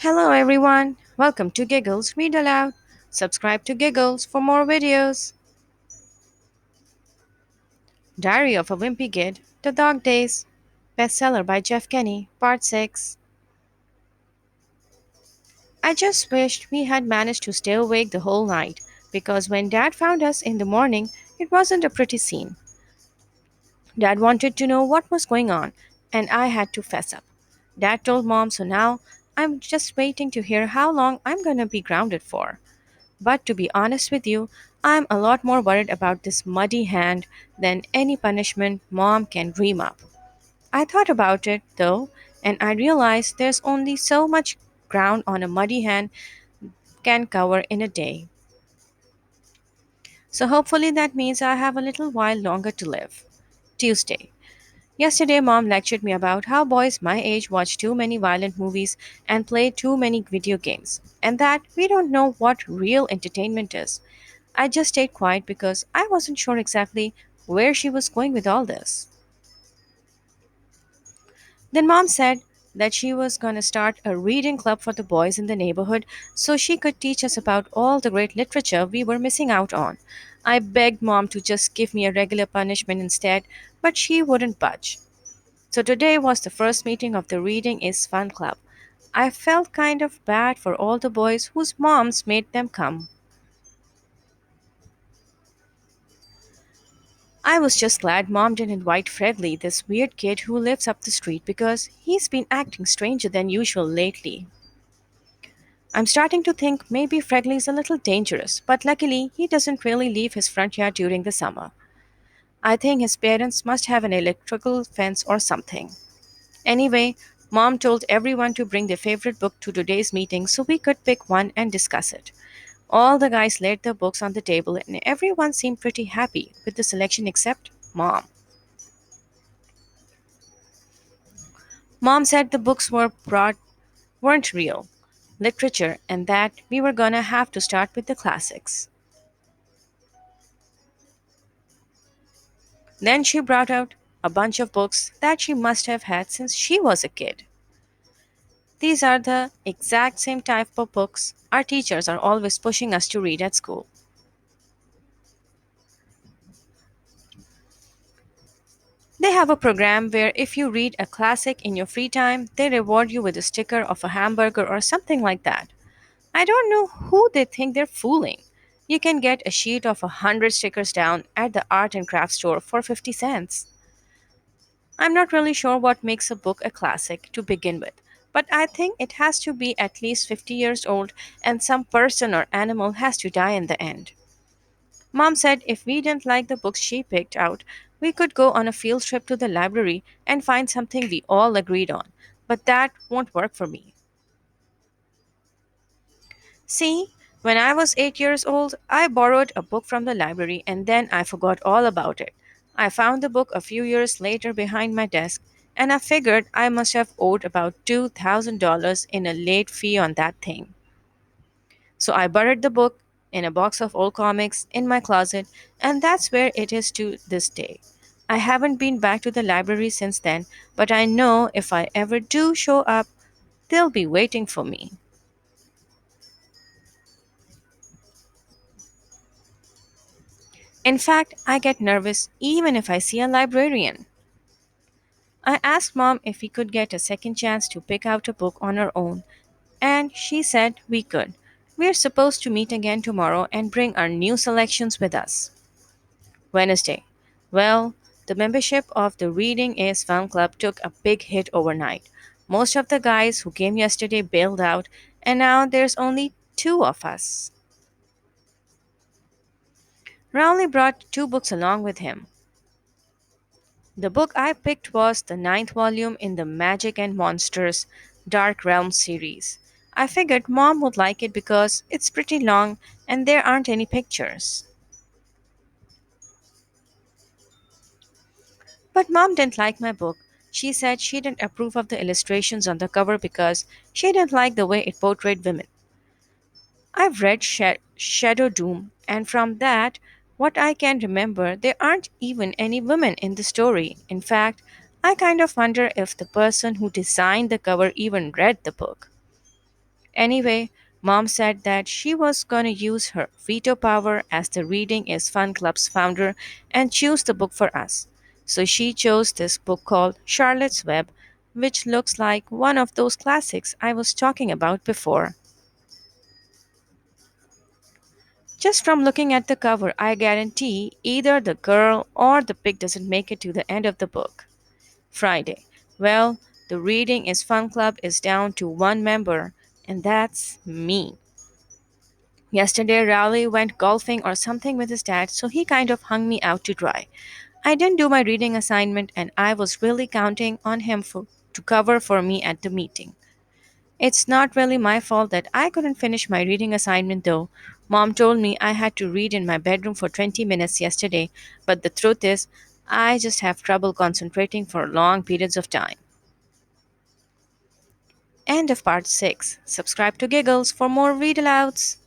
Hello everyone, welcome to Giggles Read Aloud. Subscribe to Giggles for more videos. Diary of a Wimpy Kid, The Dog Days, bestseller by Jeff Kenny, Part 6. I just wished we had managed to stay awake the whole night because when Dad found us in the morning, it wasn't a pretty scene. Dad wanted to know what was going on, and I had to fess up. Dad told Mom, so now I'm just waiting to hear how long I'm gonna be grounded for. But to be honest with you, I'm a lot more worried about this muddy hand than any punishment mom can dream up. I thought about it, though, and I realized there's only so much ground on a muddy hand can cover in a day. So hopefully that means I have a little while longer to live. Tuesday. Yesterday, mom lectured me about how boys my age watch too many violent movies and play too many video games, and that we don't know what real entertainment is. I just stayed quiet because I wasn't sure exactly where she was going with all this. Then mom said that she was going to start a reading club for the boys in the neighborhood so she could teach us about all the great literature we were missing out on. I begged mom to just give me a regular punishment instead, but she wouldn't budge. So today was the first meeting of the Reading is Fun Club. I felt kind of bad for all the boys whose moms made them come. I was just glad mom didn't invite Fredley, this weird kid who lives up the street, because he's been acting stranger than usual lately. I'm starting to think maybe Fredley's a little dangerous, but luckily he doesn't really leave his front yard during the summer. I think his parents must have an electrical fence or something. Anyway, mom told everyone to bring their favorite book to today's meeting so we could pick one and discuss it. All the guys laid their books on the table and everyone seemed pretty happy with the selection except mom. Mom said the books weren't real literature and that we were gonna have to start with the classics. Then she brought out a bunch of books that she must have had since she was a kid. These are the exact same type of books our teachers are always pushing us to read at school. They have a program where if you read a classic in your free time, they reward you with a sticker of a hamburger or something like that. I don't know who they think they're fooling. You can get a sheet of 100 stickers down at the art and craft store for 50 cents. I'm not really sure what makes a book a classic to begin with, but I think it has to be at least 50 years old and some person or animal has to die in the end. Mom said if we didn't like the books she picked out, we could go on a field trip to the library and find something we all agreed on, but that won't work for me. See, when I was 8 years old, I borrowed a book from the library and then I forgot all about it. I found the book a few years later behind my desk, and I figured I must have owed about $2,000 in a late fee on that thing. So I buried the book in a box of old comics in my closet, and that's where it is to this day. I haven't been back to the library since then, but I know if I ever do show up, they'll be waiting for me. In fact, I get nervous even if I see a librarian. I asked mom if we could get a second chance to pick out a book on our own, and she said we could. We're supposed to meet again tomorrow and bring our new selections with us. Wednesday. Well, the membership of the Reading is Fun Club took a big hit overnight. Most of the guys who came yesterday bailed out, and now there's only two of us. Rowley brought two books along with him. The book I picked was the ninth volume in the Magic and Monsters Dark Realm series. I figured mom would like it because it's pretty long and there aren't any pictures. But mom didn't like my book. She said she didn't approve of the illustrations on the cover because she didn't like the way it portrayed women. I've read Shadow Doom, and from that, what I can remember, there aren't even any women in the story. In fact, I kind of wonder if the person who designed the cover even read the book. Anyway, Mom said that she was going to use her veto power as the Reading is Fun Club's founder and choose the book for us. So she chose this book called Charlotte's Web, which looks like one of those classics I was talking about before. Just from looking at the cover, I guarantee either the girl or the pig doesn't make it to the end of the book. Friday. Well, the Reading is Fun Club is down to one member, and that's me. Yesterday, Raleigh went golfing or something with his dad, so he kind of hung me out to dry. I didn't do my reading assignment, and I was really counting on him to cover for me at the meeting. It's not really my fault that I couldn't finish my reading assignment, though. Mom told me I had to read in my bedroom for 20 minutes yesterday, but the truth is, I just have trouble concentrating for long periods of time. End of part 6. Subscribe to Giggles for more read alouds.